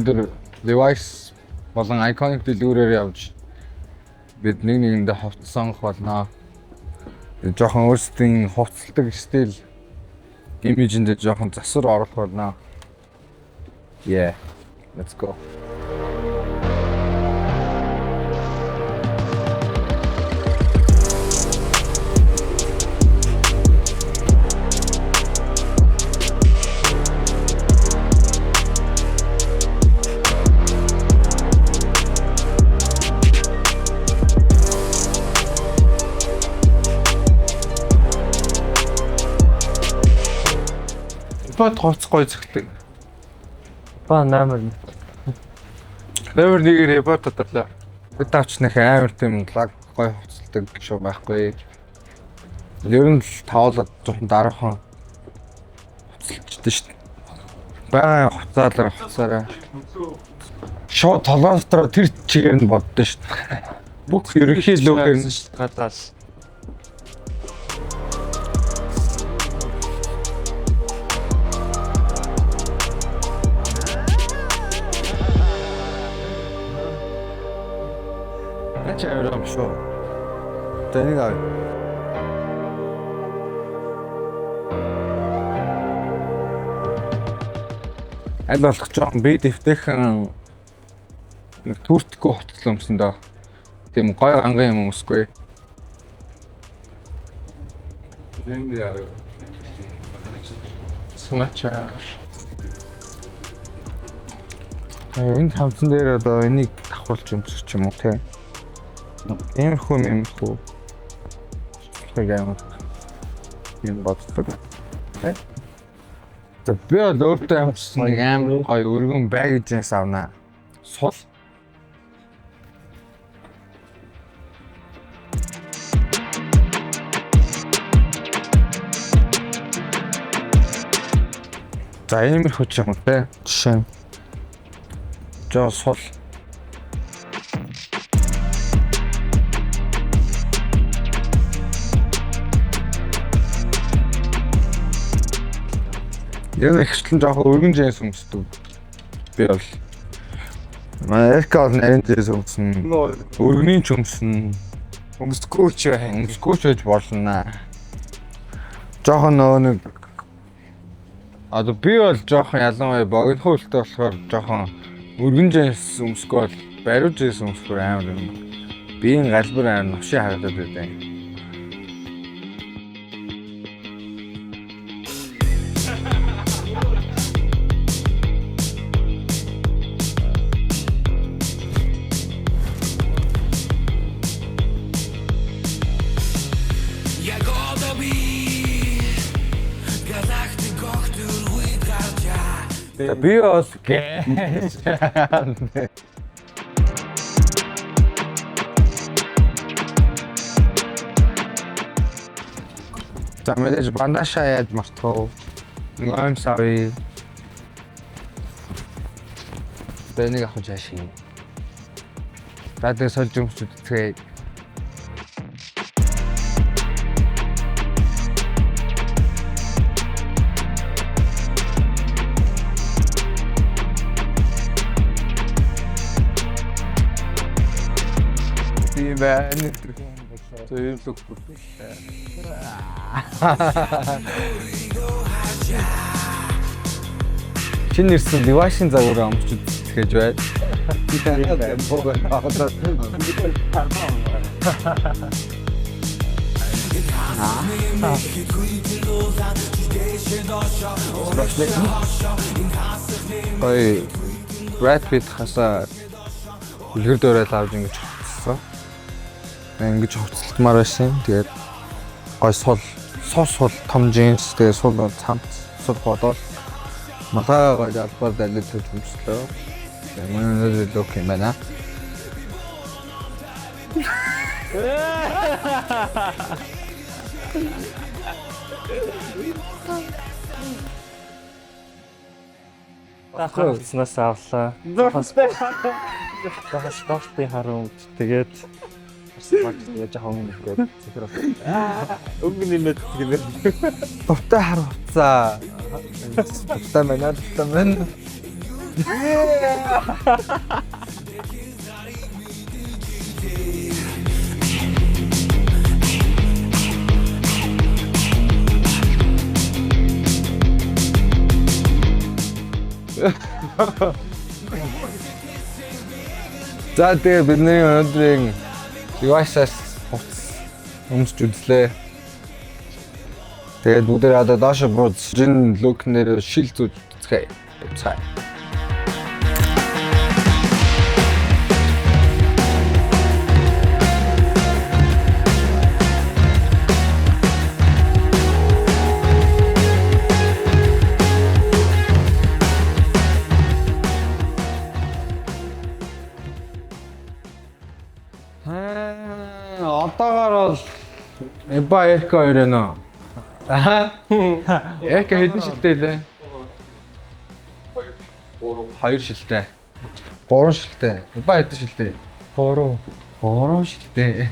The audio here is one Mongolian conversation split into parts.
өнөөдөр Levi's болон Iconic дэлгүүрээр явж бид нэгэндээ хувцас сонгох болно. Жохон өөрсдийн хувцалдаг стил имижэнд жохон засвар оруулах болно. Yeah, let's go. Бод хоц гой зөгтөг. Ба номер. Номер 1-ээр бод тодлоо. Бид авч нэх амар тийм лаг гой хоцолдог шүү байхгүй. Ер нь таавлаад жоохон дараахан хоцолчтой шүү. Баа хоцаалаар хоцаараа. Шууд толгоон дотор тэр чигээр нь боддоо шүү. Бүх ерөнхий лүүгээр нь гадаас. I'm sure. Тэнийг аа. Аль болох жоохон би дэвтэйхэн түртгөө хоцлоо юмсан доо. Тийм гой анган юм өмсгүй. Тэнд яа. Смачаа. Энэ хамтсан дээр одоо энийг давхуулж өмсөх юм уу те? Иймэрхүү. Тэгээд юм боддог. За би өөртөө амарсан нэг амар гоё өргөн бай гэж савна. Сул. За иймэрхүү ч юм уу те. Жишээ. Жоо сул. Яг ихчлэн жоохон өргөн жинс өмсдөг. Би бол манай эркал нарийн жинс өмснө. Өргөний ч өмснө. Өмсгөөч байж болно. Жоохон нэг одоо би бол жоохон ялангуяа богино хөлтэй болохоор жоохон өргөн жинс өмсгөө бол бариу жинс өмсгөр амар юм. Биеийн галбар амар новши харагдаад байдаг. Би бол гэж. За мэдээж бандаша яаж мартах вэ? I'm sorry. Бэнийг авах жаашин. Бадаг сольж өмсөж тэгээ. Ben söylüyorum. Шинэ ирсэн Levi's-ын загвар амч үзэж байна. Ой, Brad Pitt хасаа үлгэр дөрөөл авч ингэж хувцсан. Ингэж хувцалтмаар байсан. Тэгээд гой сул том джинс тэгээд сул цамц сул бодол малгай гой албаар далид төж өмслөө. Манай лук юм байна. Тахалснаас авлаа. Тахалстай харуу тэгээд яг жоохон ингээд цэвэр. Өнгөний мэд тэгээд дуртай харуулцаа. Дуртай байна. За тэгээ бидний өнөөдрийн device-аас өмсч үзлээ. Тэгээд бүгдээ одоо доош бууж жин лук нэр шил зүүж үзье. Цай. Одоогоор бол Эба Эрка хоёр нөө. Эрка хэдэн шилтэй лээ? 2 шилтэй. 3 шилтэй. Эба хэдэн шилтэй? 3 шилтэй.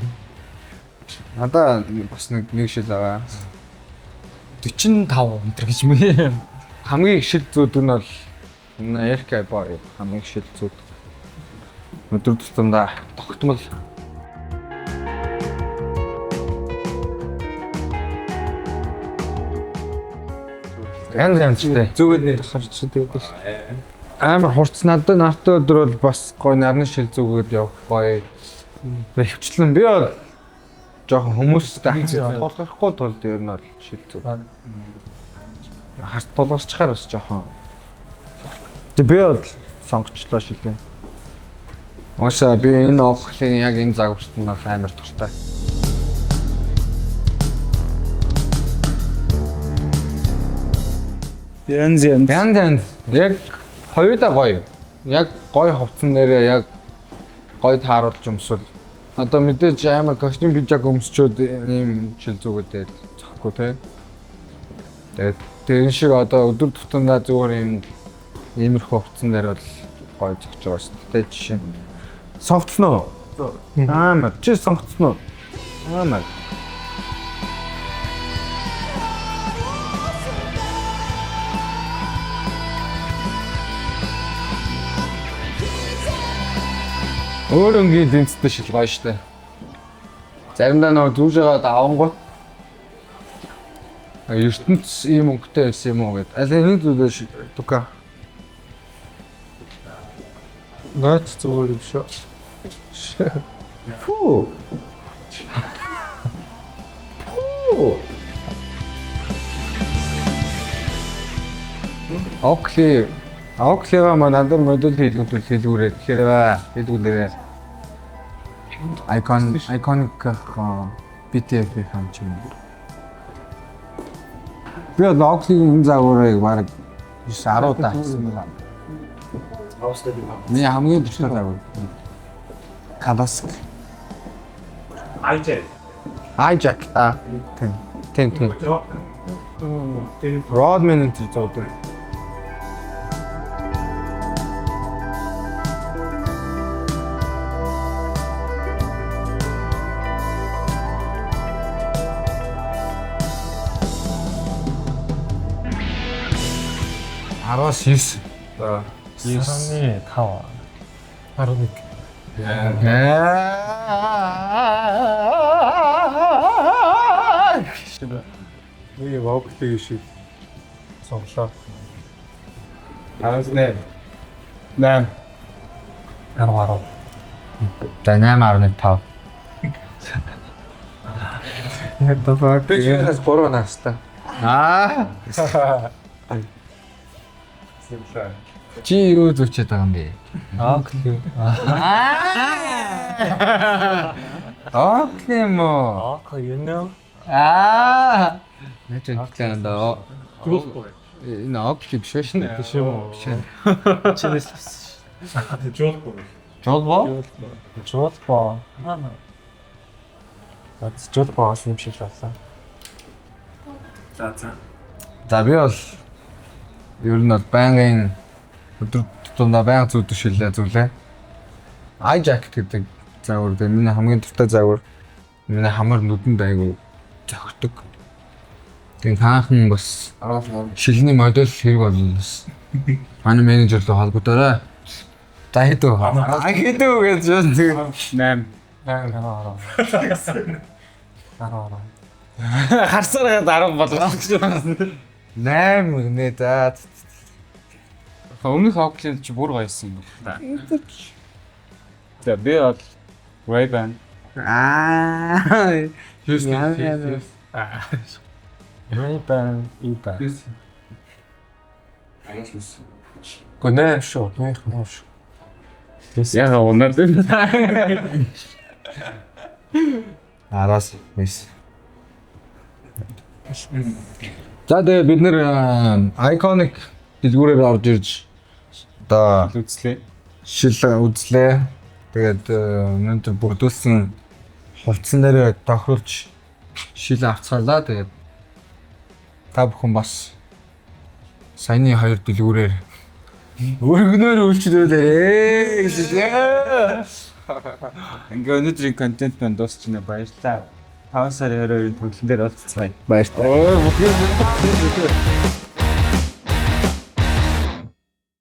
Надаа бас нэг шил байгаа. 45 м гэж мэ. Хамгийн их шил зүүд нь бол Эрка Эба хамгийн их шил зүүд. Өдөр тутамдаа тогтмол янзтай. Зүгээд тохирч тэгээд амар хурц надад нартай өдөр бол бас гой нарны шил зүгээд явах гоё. Хөвчлэн би бол жоохон хүмүүстэй тулгахгүй тулд ер нь бол шил зүг. Харт тулгарчхаар бас жоохон. Тэг би бол сонгочлоо шилээ. Ууша би энэ офлын яг энэ загварт нь амар туртай. Янз. Яг хоёулаа гоё. Яг гоё хувцсан нэрээ яг гоё тааруулж өмсвөл. Одоо мэдээж амар костюм пижак өмсчөөд ийм шил зүгүүдээ зохгүй те. Тэгээд энэ шиг одоо өдөр тутамдаа зүгээр иймэрхүү хувцсан нэр бол гоё зогч байгаа шүү дээ. Жишээ нь сонгоцноо. Амар чи сонгоцноо. Амар. Өөр өнгийн дэнцтэй шил гоё штэ. Заримдаа нөгөө зүүж байгаа давангууд ертөнц ийм өнгөтэй байсан юм уу гэд. Аль нэг зүйлээ шиг тука. Наач зүгээр юм шүү. Фу. Оклига манад модуль хэлгүүрээ хэлгүүлээрээ iconic BTF хамч юм. Би оклигийн загварыг баг 10 удаа хийсэн байна. Миний хамгийн дуртай загвар. Кабаск. Hijack. Тийм. Rodman энэ зовдог. Араас 9. За. 9-ны 5. 11. Нэг вогтлыг шиг сонглоо. 18. 10. За 8.5. Яг даа. Би чигээс 3 настай. Чи юу зүчээд байгаа юм бэ? Окли. Окли мо. Окли you know. Нэг юм даа. Энэ окли биш шин. Биш юм уу? Чинээс. Жолбо? Жолбо. That's жолбо юм шиг байна. За би бол ер нь бол байнгын өдөр тутамдаа байнга зүлээ. Hijack гэдэг загвар дээр миний хамгийн дуртай загвар. Миний хамар нүдэнд айгу зөгтөг. Тэгээ хаахан бас шилний модель хэрэг бол Манай менежерлөө холбогдоорой. За хэдүү. Хэдүү гэж байна. 8. Араа. Харсараа 10 болгох гэж байна. 8 гинэ за. Өмнөх Oakley чи бүр гоёсэн юм байна. За би бол Ray-Ban. Just Ray-Ban, Ray-Ban. Гонэ Шо, нөх мош. яга унаад байна. Араас мис. За тэгээ бид нэр iconic дэлгүүрээр орж ирж одоо Үзлээ. шил үзлээ. Тэгээд өнөөдөр бүрдүүлсэн хувцсан дээрээ тохируулж шил авцгаалаа. Тэгээд та бүхэн бас саяны 2 дэлгүүрээр өргөнөөр үйлчлүүлээрэй гэж байна. Ингээ өнөөдрийн контент маань дуусчихна баярлалаа. 5 сарын 22-ний төлөв дээр олцгаая. Баярлалаа.